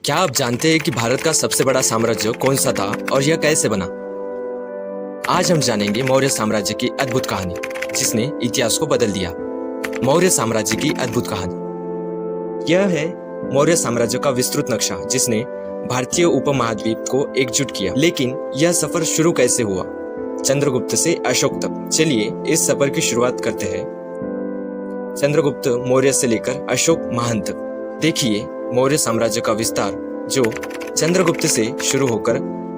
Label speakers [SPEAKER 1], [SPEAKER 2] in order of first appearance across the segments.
[SPEAKER 1] क्या आप जानते हैं कि भारत का सबसे बड़ा साम्राज्य कौन सा था और यह कैसे बना? आज हम जानेंगे मौर्य साम्राज्य की अद्भुत कहानी, जिसने इतिहास को बदल दिया। मौर्य साम्राज्य की अद्भुत कहानी। यह है मौर्य साम्राज्य का विस्तृत नक्शा, जिसने भारतीय उपमहाद्वीप को एकजुट किया। लेकिन यह सफर शुरू कैसे हुआ? चंद्रगुप्त से अशोक तक। चलिए इस सफर की शुरुआत करते हैं। चंद्रगुप्त मौर्य से लेकर अशोक महान तक। देखिए मौर्य साम्राज्य का विस्तार, जो चंद्रगुप्त से शुरू होकर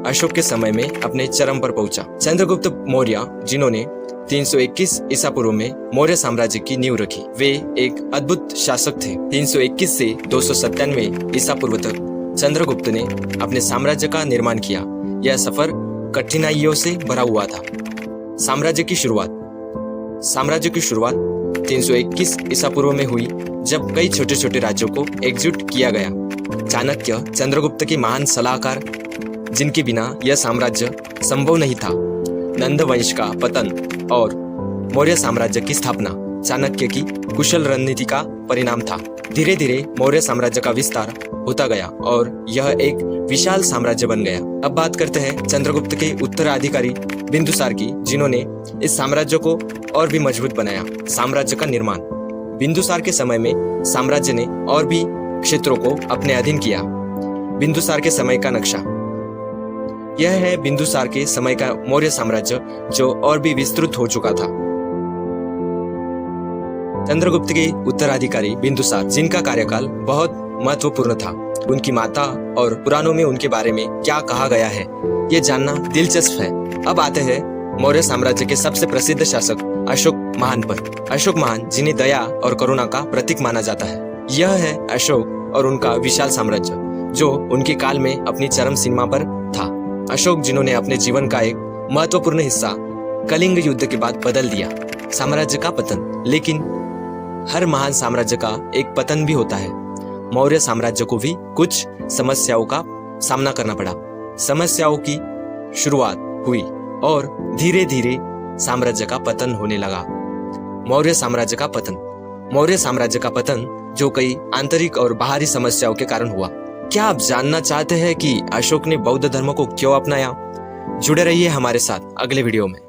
[SPEAKER 1] अशोक के समय में अपने चरम पर पहुंचा। चंद्रगुप्त मौर्य, जिन्होंने 321 ईसा पूर्व में मौर्य साम्राज्य की नींव रखी, वे एक अद्भुत शासक थे। 321 से 297 ईसा पूर्व तक चंद्रगुप्त ने अपने साम्राज्य का निर्माण किया। यह सफर कठिनाइयों से भरा हुआ था। साम्राज्य की शुरुआत 321 ईसा पूर्व में हुई, जब कई छोटे छोटे राज्यों को एकजुट किया गया। चाणक्य, चंद्रगुप्त के महान सलाहकार, जिनके बिना यह साम्राज्य संभव नहीं था। नंद वंश का पतन और मौर्य साम्राज्य की स्थापना चाणक्य की कुशल रणनीति का परिणाम था। धीरे धीरे मौर्य साम्राज्य का विस्तार होता गया और यह एक विशाल साम्राज्य बन गया। अब बात करते हैं चंद्रगुप्त के उत्तराधिकारी बिंदुसार की, जिन्होंने इस साम्राज्य को और भी मजबूत बनाया। साम्राज्य का निर्माण। बिंदुसार के समय में साम्राज्य ने और भी क्षेत्रों को अपने अधीन किया। बिंदुसार के समय का नक्शा। यह है बिंदुसार के समय का मौर्य साम्राज्य, जो और भी विस्तृत हो चुका था। चंद्रगुप्त के उत्तराधिकारी बिंदुसार, जिनका कार्यकाल बहुत महत्वपूर्ण था। उनकी माता और पुराणों में उनके बारे में क्या कहा गया है, ये जानना दिलचस्प है। अब आते हैं मौर्य साम्राज्य के सबसे प्रसिद्ध शासक अशोक महान पर। अशोक महान, जिन्हें दया और करुणा का प्रतीक माना जाता है। यह है अशोक और उनका विशाल साम्राज्य, जो उनके काल में अपनी चरम सीमा पर था। अशोक, जिन्होंने अपने जीवन का एक महत्वपूर्ण हिस्सा कलिंग युद्ध के बाद बदल दिया। साम्राज्य का पतन। लेकिन हर महान साम्राज्य का एक पतन भी होता है। मौर्य साम्राज्य को भी कुछ समस्याओं का सामना करना पड़ा। समस्याओं की शुरुआत हुई और धीरे धीरे साम्राज्य का पतन होने लगा। मौर्य साम्राज्य का पतन। मौर्य साम्राज्य का पतन, जो कई आंतरिक और बाहरी समस्याओं के कारण हुआ। क्या आप जानना चाहते हैं कि अशोक ने बौद्ध धर्म को क्यों अपनाया? जुड़े रहिए हमारे साथ अगले वीडियो में।